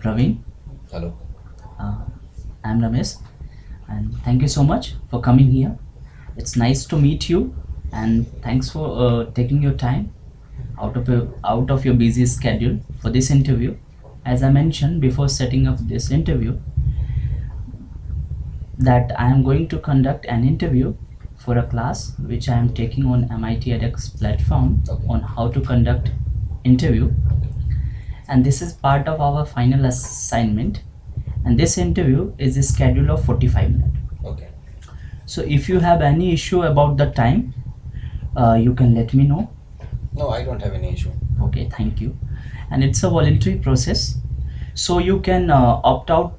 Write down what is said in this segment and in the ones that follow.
Praveen. Hello. Uh, I'm Ramesh, and thank you so much for coming here. It's nice to meet you, and thanks for taking your time out of your busy schedule for this interview. As I mentioned before setting up this interview, that I am going to conduct an interview for a class which I am taking on MIT edX platform Okay. on how to conduct interview, and this is part of our final assignment. And this interview is a schedule of 45 minutes. Okay. So if you have any issue about the time, you can let me know. No, I don't have any issue. Okay, thank you. And it's a voluntary process, so you can opt out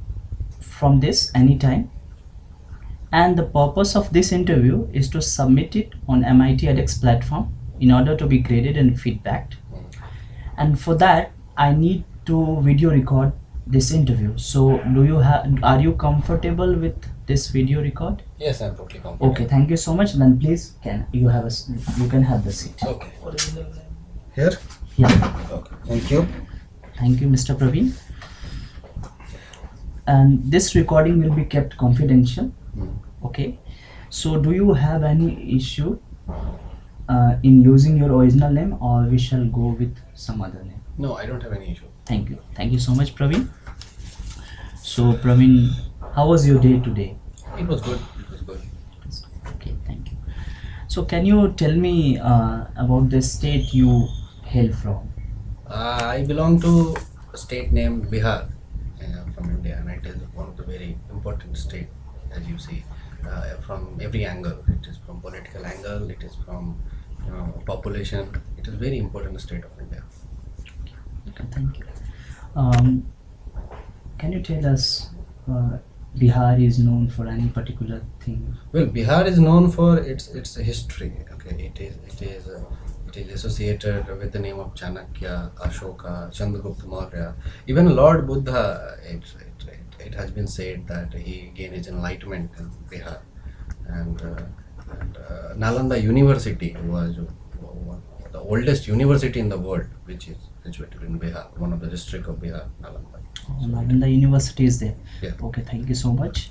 from this anytime. And the purpose of this interview is to submit it on MIT edX platform in order to be graded and feedbacked. And for that, I need to video record this interview. So are you comfortable with this video record? Yes, I'm totally comfortable. Okay, thank you so much. Then please you can have the seat. Okay. Here? Yeah, Okay. Thank you. thank you, Mr. Praveen. And this recording will be kept confidential. Okay. So do you have any issue in using your original name, or we shall go with some other name? No, I don't have any issue. Thank you. Thank you so much, Praveen. So Praveen, how was your day today? It was good. It was good. Okay, thank you. So can you tell me about the state you hail from? I belong to a state named Bihar from India, and it is one of the very important state, as you see, from every angle. It is from political angle. It is from population. It is very important state of India. Okay, thank you. Can you tell us Bihar is known for any particular thing? Well, Bihar is known for its history. Okay, it is associated with the name of Chanakya, Ashoka, Chandragupta Maurya. Even Lord Buddha, it has been said that he gained his enlightenment in Bihar, and Nalanda University was one of the oldest university in the world, which is situated in Bihar, one of the district of Bihar, Nalanda. Nalanda University is there. Yeah. Okay, thank you so much.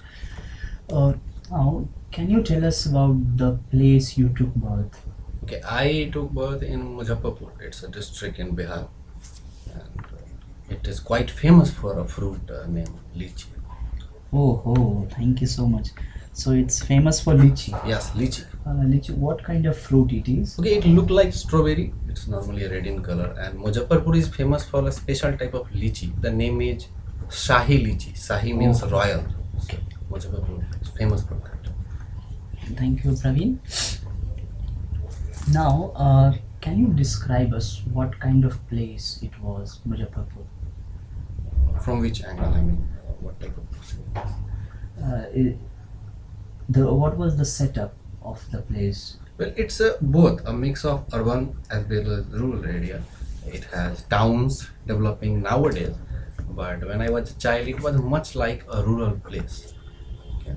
Now, can you tell us about the place you took birth? Okay, I took birth in Muzaffarpur. It's a district in Bihar, and it is quite famous for a fruit named lychee. Oh, thank you so much. So it's famous for lychee. Yes, lychee. Lychee, what kind of fruit it is? Okay, it look like strawberry. It's normally red in color, and Muzaffarpur is famous for a special type of lychee. The name is Shahi lychee. Shahi means royal. So Muzaffarpur is famous for that. Thank you, Praveen. Now, can you describe us what kind of place it was, Muzaffarpur? From which angle? I mean, what type of? What was the setup of the place? Well, it's both a mix of urban as well as rural area. It has towns developing nowadays, but when I was a child, it was much like a rural place. Okay.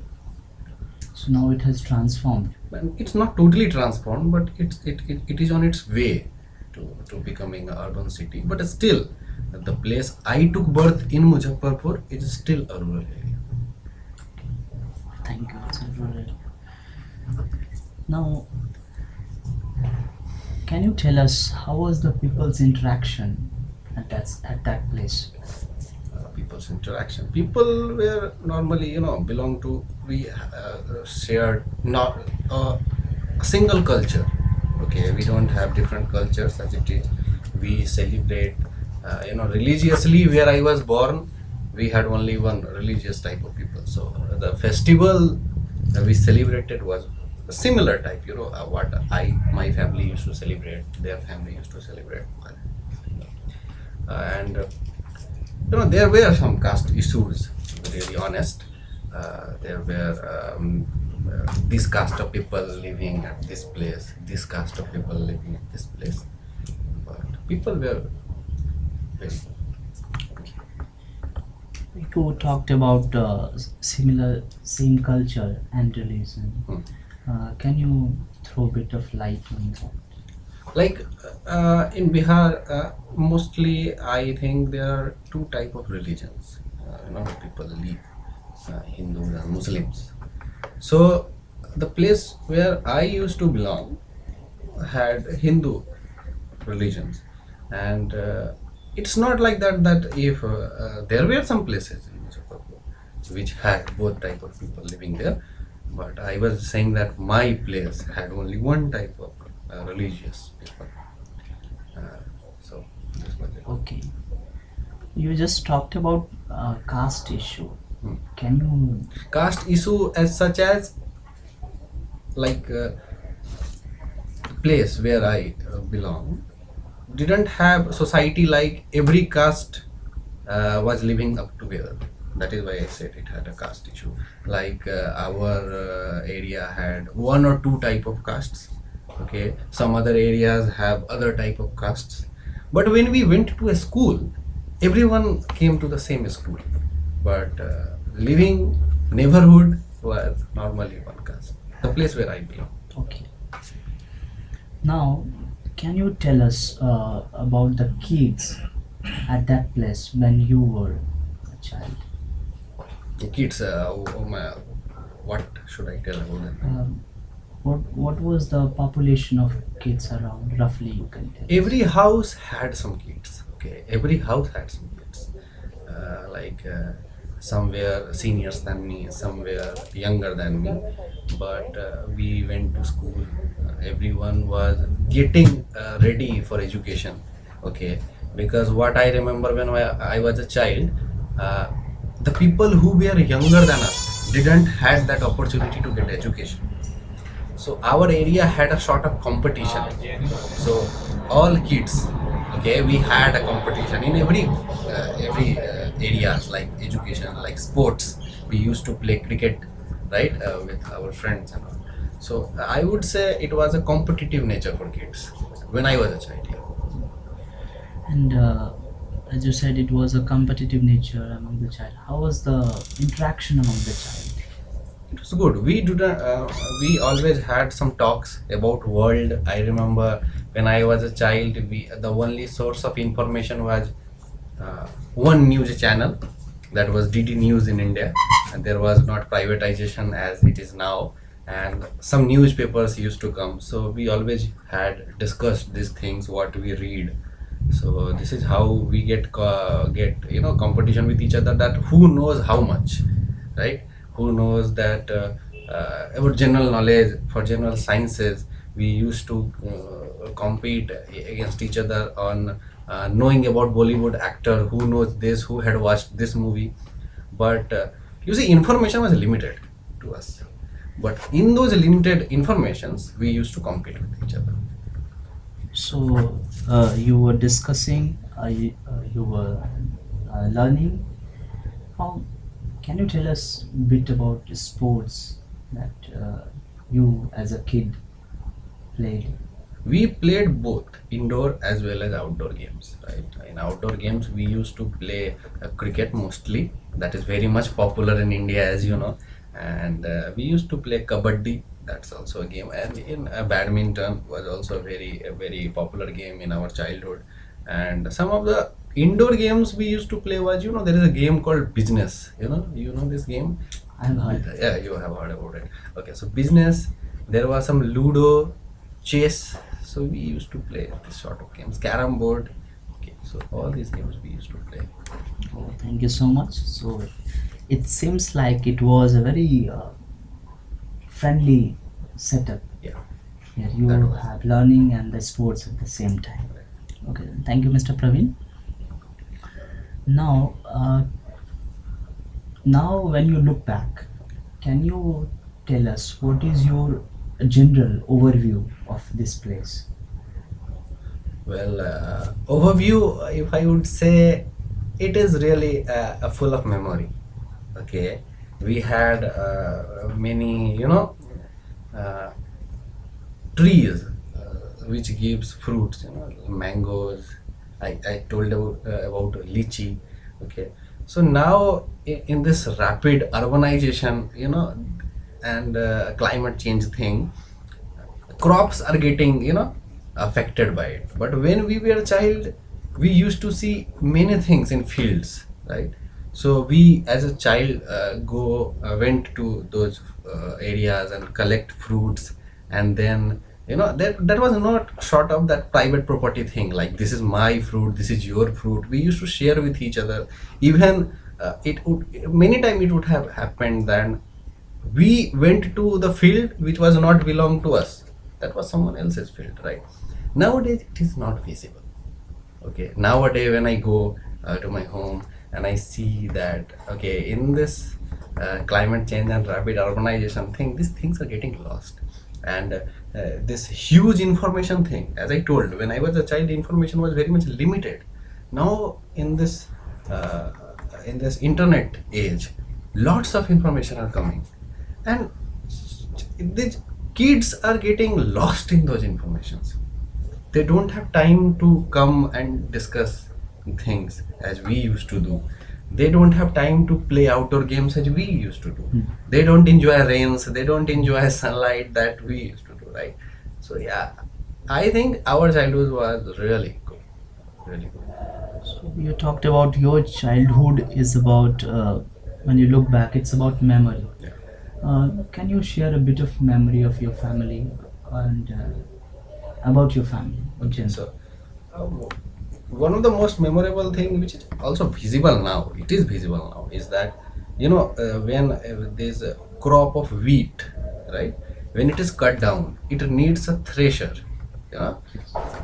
So now it has transformed. And it's not totally transformed, but it is on its way to becoming an urban city. But still, the place I took birth in Muzaffarpur, it is still a rural area. Thank you. It's a rural area. Now, can you tell us how was the people's interaction at that place? People's interaction. People were normally, belong to, we shared not a single culture. Okay, we don't have different cultures as it is. We celebrate, religiously. Where I was born, we had only one religious type of people. So the festival that we celebrated was a similar type. What my family used to celebrate, their family used to celebrate, and. There were some caste issues, to be really honest. There were this caste of people living at this place, this caste of people living at this place. But people were very. You talked about same culture and religion. Can you throw a bit of light on that? Like in Bihar, mostly I think there are two type of religions. People live, Hindus and Muslims. So the place where I used to belong had Hindu religions, and it's not like that. That if there were some places in Muzaffarpur which had both type of people living there, but I was saying that my place had only one type of religious people. Uh, so this was it. Okay. You just talked about caste issue. Hmm. Can you? Caste issue as such as like place where I belong didn't have society like every caste was living up together. That is why I said it had a caste issue. Like our area had one or two type of castes. Okay, some other areas have other type of castes. But when we went to a school, everyone came to the same school. But living neighborhood was normally one caste. The place where I belong. Okay. Now, can you tell us about the kids at that place when you were a child? The kids, what should I tell about them? What was the population of kids around? Roughly, you can tell. Every house had some kids. Okay, every house had some kids. Like some were seniors than me, some were younger than me. But we went to school. Everyone was getting ready for education. Okay, because what I remember when I was a child, uh, the people who were younger than us didn't had that opportunity to get education. So our area had a sort of competition. So all kids, okay, we had a competition in every areas like education, like sports. We used to play cricket, right, with our friends and all. So I would say it was a competitive nature for kids when I was a child. Yeah. And as you said, it was a competitive nature among the child. How was the interaction among the child? It was good. We do not. We always had some talks about world. I remember when I was a child, the only source of information was one news channel, that was DD News in India, and there was not privatization as it is now, and some newspapers used to come. So we always had discussed these things, what we read. So this is how we get competition with each other, that who knows how much, right? Who knows that about general knowledge for general sciences. We used to compete against each other on knowing about Bollywood actor, who knows this, who had watched this movie. But you see, information was limited to us, but in those limited informations we used to compete with each other. So you were discussing, you were learning. How can you tell us a bit about the sports that you as a kid played? We played both indoor as well as outdoor games, right? In outdoor games we used to play cricket mostly. That is very much popular in India, as you know. And we used to play kabaddi. That's also a game. And in badminton was also a very popular game in our childhood. And some of the indoor games we used to play was, there is a game called business. You know this game. I've heard. Yeah, you have heard about it. Okay, so business. There was some Ludo, chess. So we used to play this sort of games. Carom board. Okay, so all these games we used to play. Oh, thank you so much. So it seems like it was a very friendly setup. Yeah. Where you That was. had learning and the sports at the same time. Okay, thank you, Mr. Praveen. Now, now when you look back, can you tell us what is your general overview of this place? Well, overview, if I would say, it is really full of memory. Okay, we had many, uh, trees which gives fruits. Mangoes. I told about lychee. Okay, so now in this rapid urbanization, and climate change thing, crops are getting, affected by it. But when we were a child, we used to see many things in fields, right? So we, as a child, went to those areas and collect fruits, and then that was not sort of that private property thing. Like, this is my fruit, this is your fruit. We used to share with each other. Even it would many times it would have happened that we went to the field which was not belong to us. That was someone else's field, right? Nowadays it is not visible. Okay, nowadays when I go to my home and I see that, okay, in this climate change and rapid urbanization thing, these things are getting lost. And this huge information thing, as I told, when I was a child, information was very much limited. Now uh, in this internet age, lots of information are coming, and the kids are getting lost in those informations. They don't have time to come and discuss things as we used to do. They don't have time to play outdoor games as we used to do. They don't enjoy rains, they don't enjoy sunlight that we used to do, right? So yeah, I think our childhood was really good, really good. So you talked about your childhood is about when you look back, it's about memory. Yeah. Can you share a bit of memory of your family and about your family? Okay, so um, one of the most memorable thing, which is also visible now, it is visible now, is that when there's a crop of wheat, right? When it is cut down, it needs a thresher, you know,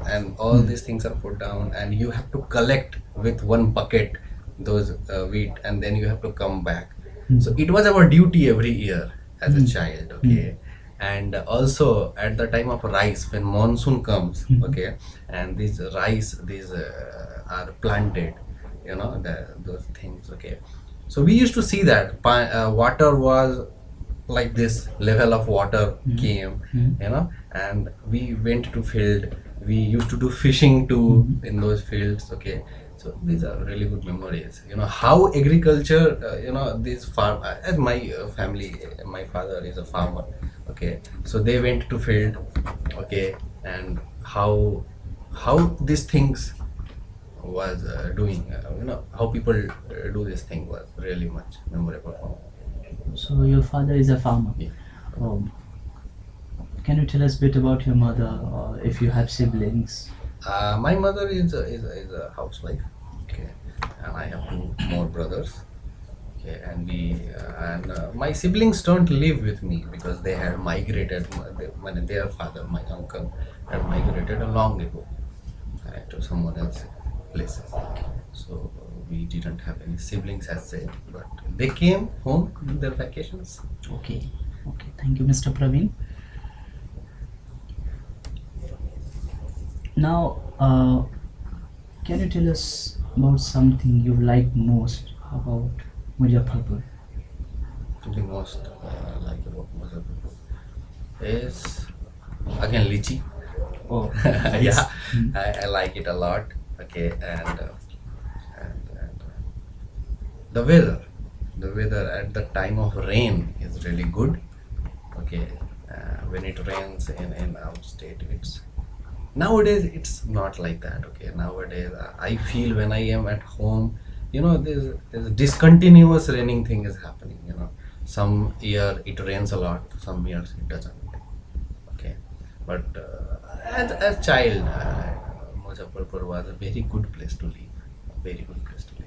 and all these things are put down, and you have to collect with one bucket those wheat, and then you have to come back. So it was our duty every year as a child, okay. And also at the time of rice, when monsoon comes, okay, and these rice, these are planted, those things, okay. So we used to see that water was like this level of water came, and we went to field. We used to do fishing too in those fields, okay. So these are really good memories. How agriculture, this farm, as my family, my father is a farmer, okay. So they went to field, okay, and how these things was doing, how people do this thing was really much memorable for me. So your father is a farmer. Yeah. Um, can you tell us a bit about your mother, or if you have siblings? My mother is a housewife, okay, and I have two more brothers, okay, and my siblings don't live with me because they had migrated. Their father, my uncle, had migrated long ago to someone else's places. So we didn't have any siblings as such, but they came home in their vacations. Okay, okay. Thank you, Mr. Praveen. Now, can you tell us about something you like most about Muzaffarpur? The most like about Muzaffarpur is again lychee. Oh, Yeah, I like it a lot. Okay, and the weather at the time of rain is really good. Okay, when it rains in our state, it's nowadays it's not like that. Okay, nowadays I feel when I am at home, there's a discontinuous raining thing is happening. Some year it rains a lot, some years it doesn't. Okay, but as child, Muzaffarpur was a very good place to live. Very good place to live.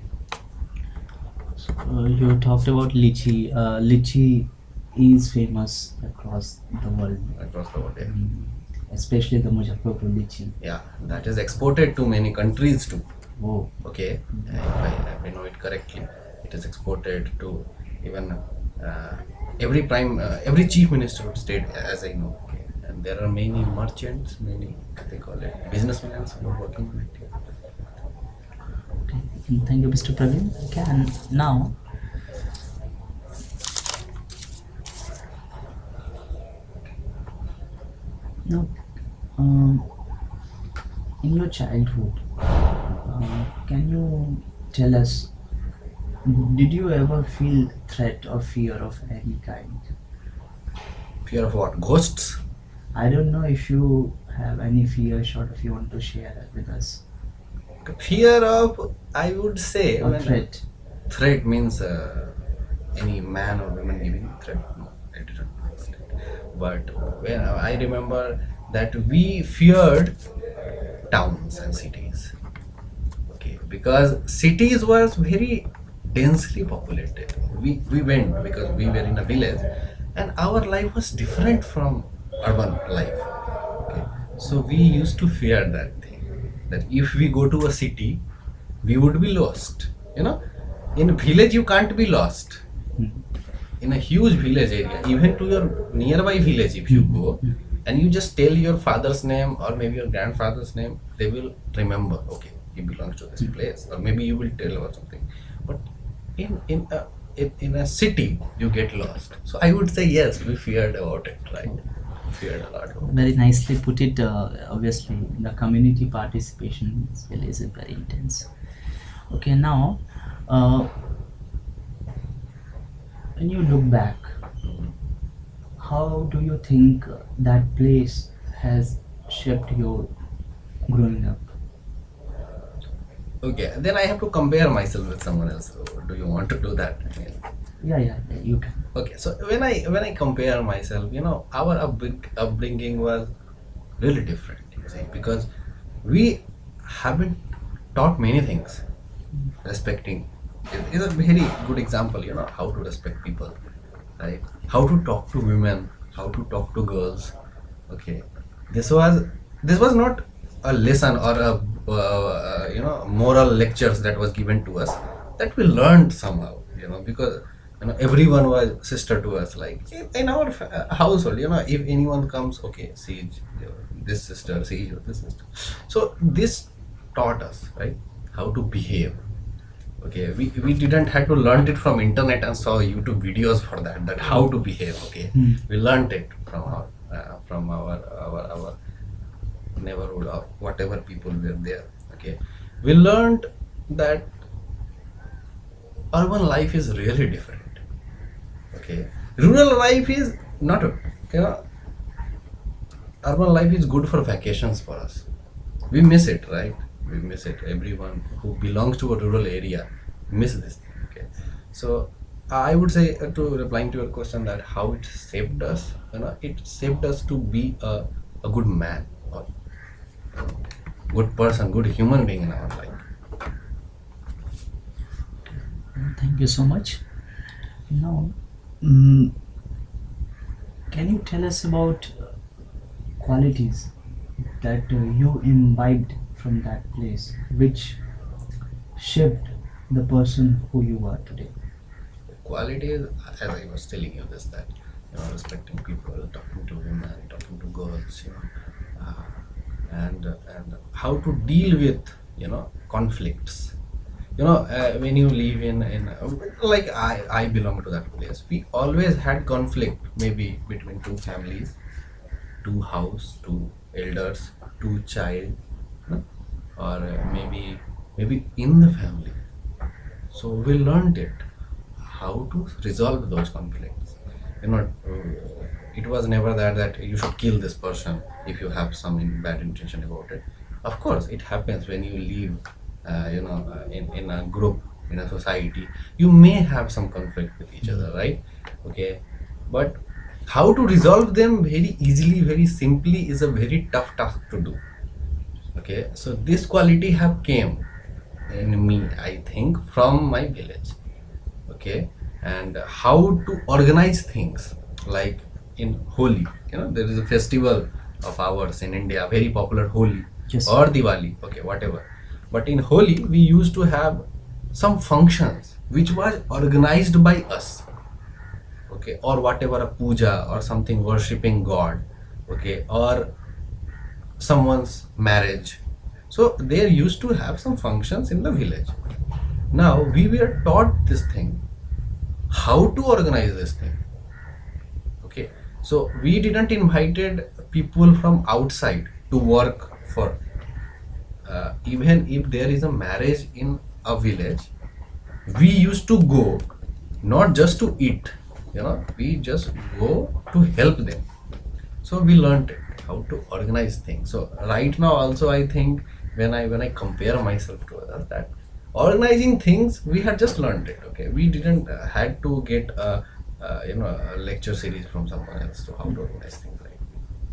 you talked about lychee. Lychee is famous across the world, Across the world. Yeah. especially the Muzaffarpur lychee. Yeah, that is exported to many countries too. Oh, Okay, if I know it correctly, it is exported to even every chief minister of state, as I know. Okay, and there are many merchants, many they call it businessmen who are working on it. okay. Thank you, Mr. Praveen. Can now now in your childhood, can you tell us? Did you ever feel threat or fear of any kind? Fear of what? Ghosts? I don't know if you have any fear short if you want to share that with us? Fear of, I would say, Or threat? threat means any man or woman giving threat. No, I didn't understand. But when I remember that we feared towns and cities. Okay, because cities was very densely populated. We went because we were in a village, and our life was different from urban life. Okay, so we used to fear that thing, that if we go to a city, we would be lost. You know, in a village you can't be lost. In a huge village area, even to your nearby village, if you go and you just tell your father's name or maybe your grandfather's name, they will remember. Okay, he belongs to this place, or maybe you will tell about something. But in a city, you get lost. So I would say yes, we feared about it, right? Feared a lot. Very nicely put it. Obviously, the community participation as well is very intense. Okay, now when you look back, how do you think that place has shaped your growing up? Okay, then I have to compare myself with someone else. So do you want to do that? Yeah, you can. Okay, so when I compare myself, our upbringing was really different. You see, because we haven't taught many things. Respecting is a very good example. How to respect people, right? How to talk to women, how to talk to girls. Okay, this was not a lesson or a moral lectures that was given to us, that we learned somehow, because everyone was sister to us, like in our household. If anyone comes, okay, see this sister, see this sister. So this taught us, right, how to behave. Okay, we didn't have to learn it from internet and saw YouTube videos for that how to behave. Okay, we learned it from our neighborhood or whatever people were there. Okay, we learned that urban life is really different. Okay, rural life is not urban life is good for vacations for us. We miss it, right? We miss it. Everyone who belongs to a rural area miss this thing. Okay, so I would say, to replying to your question, that how it shaped us. It shaped us to be a good man, or good person, good human being in our life. Thank you so much. Now, mm, can you tell us about qualities that you imbibed from that place, which shaped the person who you are today? Qualities, as I was telling you this, that respecting people, talking to women, talking to girls, and how to deal with conflicts. When you live in like I belong to that place, we always had conflict, maybe between two families, two house, two elders, two child, or maybe in the family. So we learned it, how to resolve those conflicts. It was never that you should kill this person if you have some bad intention about it. Of course, it happens when you live, in a group, in a society. You may have some conflict with each other, right? Okay, but how to resolve them very easily, very simply, is a very tough task to do. Okay, so this quality have came in me, I think, from my village. Okay, and how to organize things, like in Holi. There is a festival of ours in India, very popular, Holi. Yes. Or Diwali, okay, whatever. But in Holi, we used to have some functions which was organized by us. Okay, or whatever, a puja or something, worshipping God. Okay, or someone's marriage. So they used to have some functions in the village. Now we were taught this thing, how to organize this thing. Okay, so we didn't invited people from outside to work for. Even if there is a marriage in a village, we used to go not just to eat. We just go to help them. So we learned it, how how to organize things. So right now also I think when I compare myself to others, that organizing things we had just learned it. Okay, we didn't had to get a lecture series from someone else to how to organize things. Right,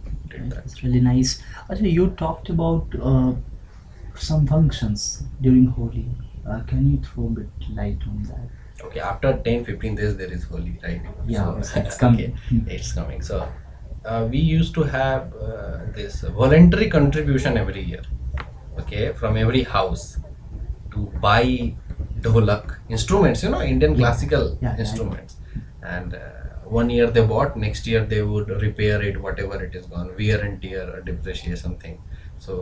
we did that. It's really nice. Actually, you talked about some functions during Holi. Can you throw a bit light on that? Okay, after 10-15 days there is Holi, right? Yeah, So, it's coming. okay, it's coming. So we used to have this voluntary contribution every year, okay, from every house to buy dholak instruments, Indian classical Yeah, yeah. instruments. And one year they bought, next year they would repair it, whatever it is gone, wear and tear, or depreciation thing. So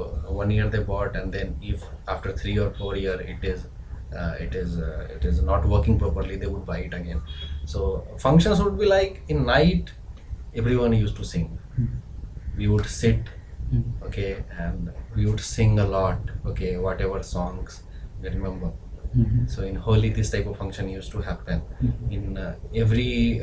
one year they bought, and then if after 3 or 4 year it is not working properly, they would buy it again. So functions would be like in night, everyone used to sing. We would sit, okay, and we would sing a lot, okay, whatever songs we remember. So in Holi, this type of function used to happen. In every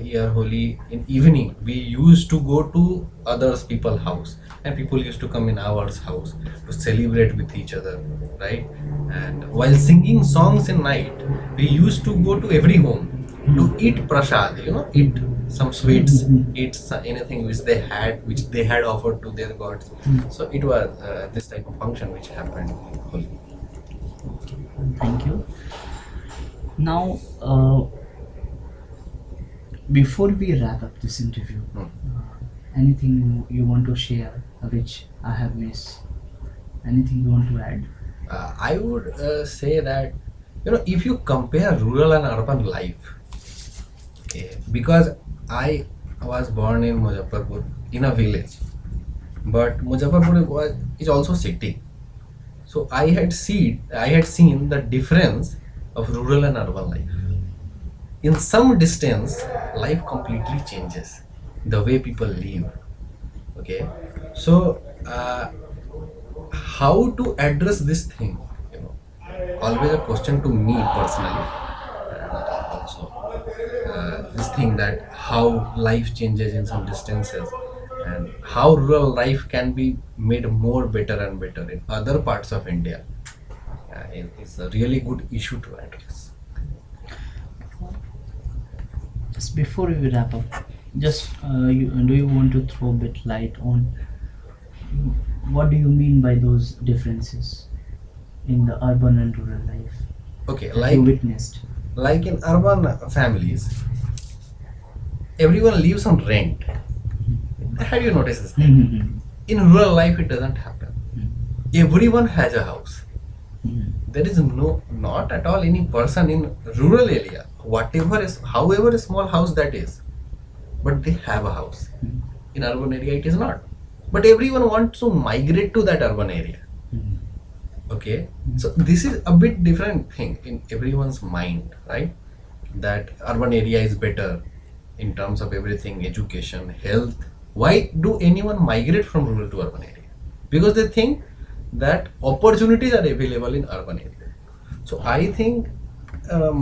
year Holi, in evening, we used to go to others people's house, and people used to come in our house to celebrate with each other, right? And while singing songs in night, we used to go to every home to eat prasad, eat some sweets, eat anything which they had offered to their gods. So it was this type of function which happened in Holi. Thank you. Now, before we wrap up this interview, anything you want to share which I have missed? Anything you want to add? I would say that if you compare rural and urban life, okay, because I was born in Muzaffarpur in a village, but Muzaffarpur is also city. So I had seen the difference of rural and urban life. In some distance, life completely changes. The way people live. Okay, so how to address this thing? Always a question to me personally. Also, this thing that how life changes in some distances, and how rural life can be made more better and better in other parts of India. It's a really good issue to address. Just before we wrap up, just do you want to throw a bit light on what do you mean by those differences in the urban and rural life Okay, that you witnessed? like in urban families, everyone lives on rent. Have you noticed this thing? Mhm. In rural life, it doesn't happen. Everyone has a house. Mhm. There is not at all any person in rural area, however small house that is, but they have a house. Mhm. In urban area, it is not. But everyone wants to migrate to that urban area. Mhm. Okay, so this is a bit different thing in everyone's mind, right? That urban area is better in terms of everything, education, health. Why do anyone migrate from rural to urban area? Because they think that opportunities are available in urban area. So I think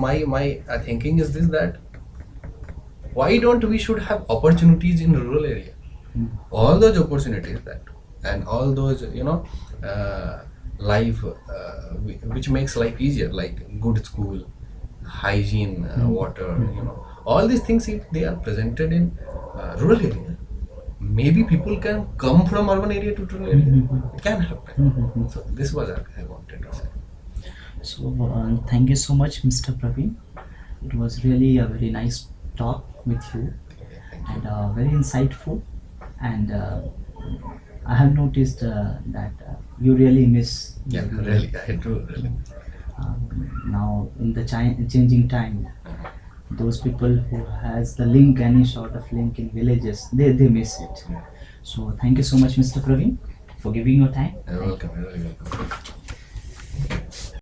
my thinking is this, that why don't we should have opportunities in rural area? All those opportunities that, and all those life which makes life easier, like good school, hygiene, water, all these things, if they are presented in rural area, maybe people can come from urban area to rural area. It can happen. So this was what I wanted to say. So, thank you so much, Mr. Praveen. It was really a very nice talk with you Okay, thank you. and very insightful. And I have noticed that you really miss Yeah, your- really, I do really. now in the changing time. Those people who has the link, any sort of link in villages, they miss it. So thank you so much, Mr. Praveen, for giving your time. You're welcome. You're really welcome.